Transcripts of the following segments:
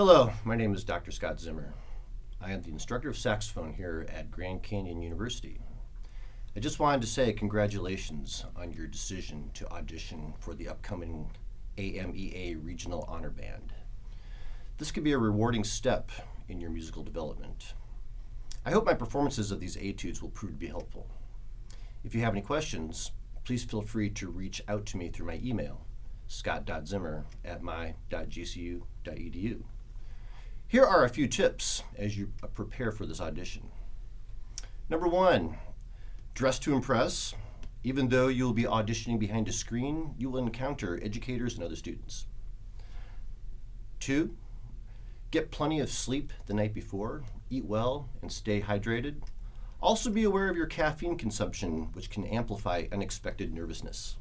Hello, my name is Dr. Scott Zimmer. I am the instructor of saxophone here at Grand Canyon University. I just wanted to say congratulations on your decision to audition for the upcoming AMEA Regional Honor Band. This could be a rewarding step in your musical development. I hope my performances of these etudes will prove to be helpful. If you have any questions, please feel free to reach out to me through my email, scott.zimmer@my.gcu.edu. Here are a few tips as you prepare for this audition. Number 1, dress to impress. Even though you'll be auditioning behind a screen, you will encounter educators and other students. 2, get plenty of sleep the night before, eat well, and stay hydrated. Also be aware of your caffeine consumption, which can amplify unexpected nervousness.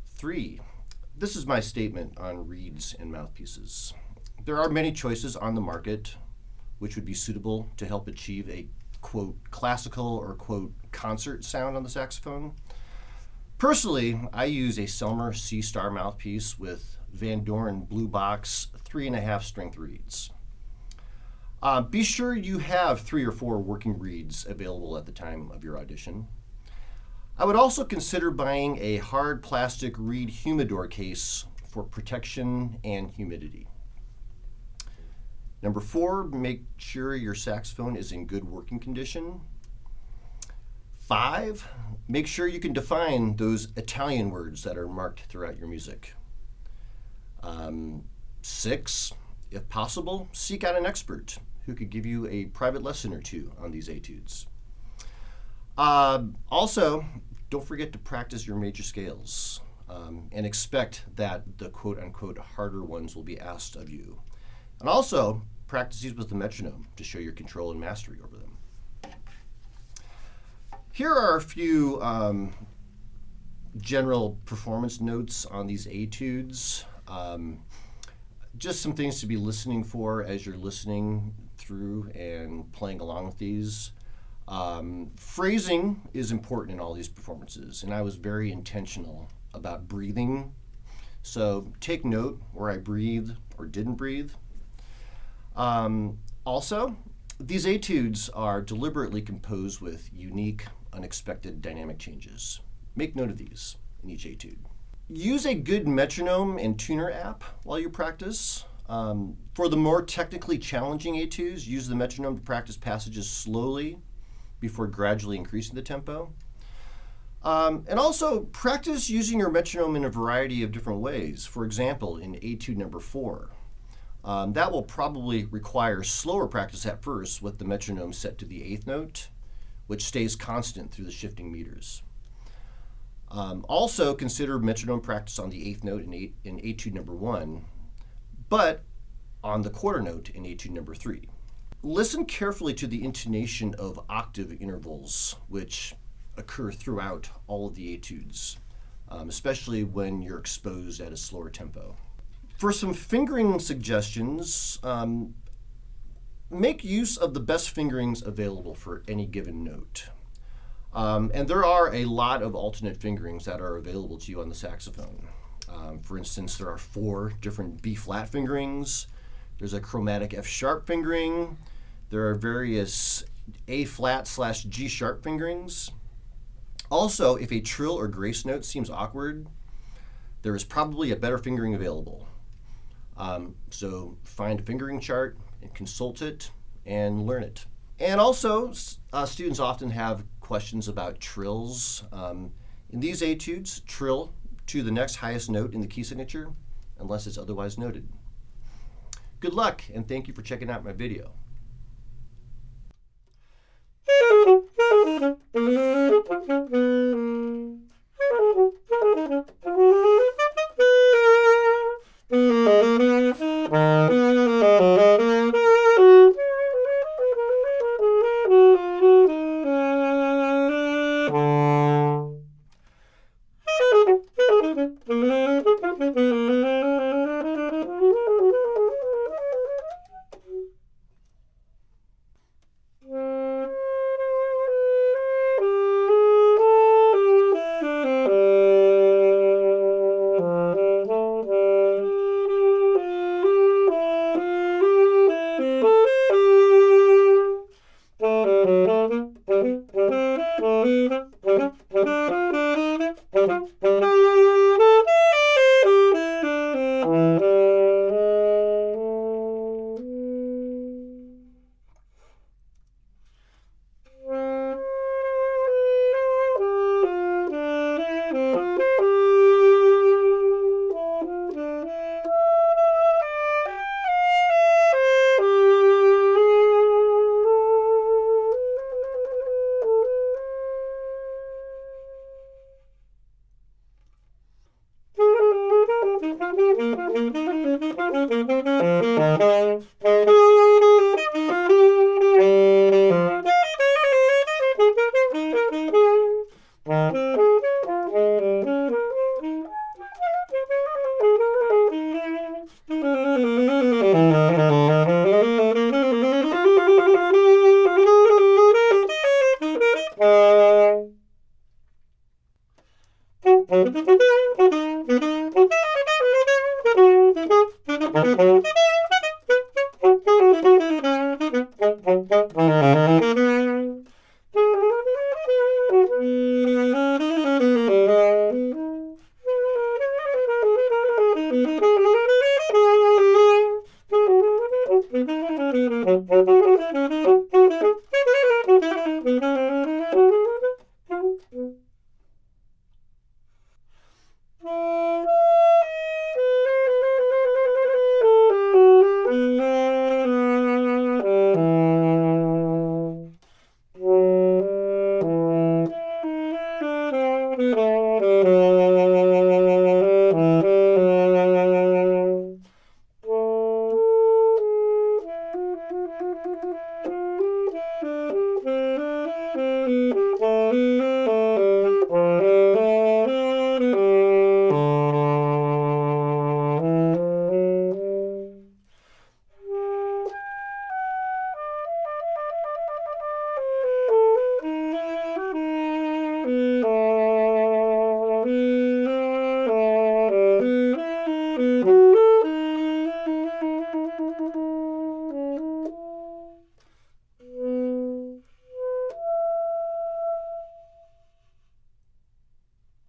3, this is my statement on reeds and mouthpieces. There are many choices on the market which would be suitable to help achieve a, quote, classical or, quote, concert sound on the saxophone. Personally, I use a Zimmer C-Star mouthpiece with Van Doren Blue Box 3.5 strength reeds. Be sure you have 3 or 4 working reeds available at the time of your audition. I would also consider buying a hard plastic reed humidor case for protection and humidity. Number 4, make sure your saxophone is in good working condition. 5, make sure you can define those Italian words that are marked throughout your music. 6, if possible, seek out an expert who could give you a private lesson or 2 on these etudes. Also, don't forget to practice your major scales and expect that the quote-unquote harder ones will be asked of you. And also, practice these with the metronome to show your control and mastery over them. Here are a few general performance notes on these etudes. Just some things to be listening for as you're listening through and playing along with these. Phrasing is important in all these performances, and I was very intentional about breathing. So take note where I breathed or didn't breathe. Also, these etudes are deliberately composed with unique, unexpected dynamic changes. Make note of these in each etude. Use a good metronome and tuner app while you practice. For the more technically challenging etudes, use the metronome to practice passages slowly before gradually increasing the tempo. And also practice using your metronome in a variety of different ways. For example, in etude number 4, that will probably require slower practice at first with the metronome set to the 8th note, which stays constant through the shifting meters. Also consider metronome practice on the 8th note in etude number 1, but on the quarter note in etude number 3. Listen carefully to the intonation of octave intervals, which occur throughout all of the etudes, especially when you're exposed at a slower tempo. For some fingering suggestions, make use of the best fingerings available for any given note. And there are a lot of alternate fingerings that are available to you on the saxophone. For instance, there are 4 different B-flat fingerings. There's a chromatic F-sharp fingering. There are various A-flat/G-sharp fingerings. Also, if a trill or grace note seems awkward, there is probably a better fingering available. So find a fingering chart and consult it and learn it. And also, students often have questions about trills. In these etudes, trill to the next highest note in the key signature, unless it's otherwise noted. Good luck, and thank you for checking out my video.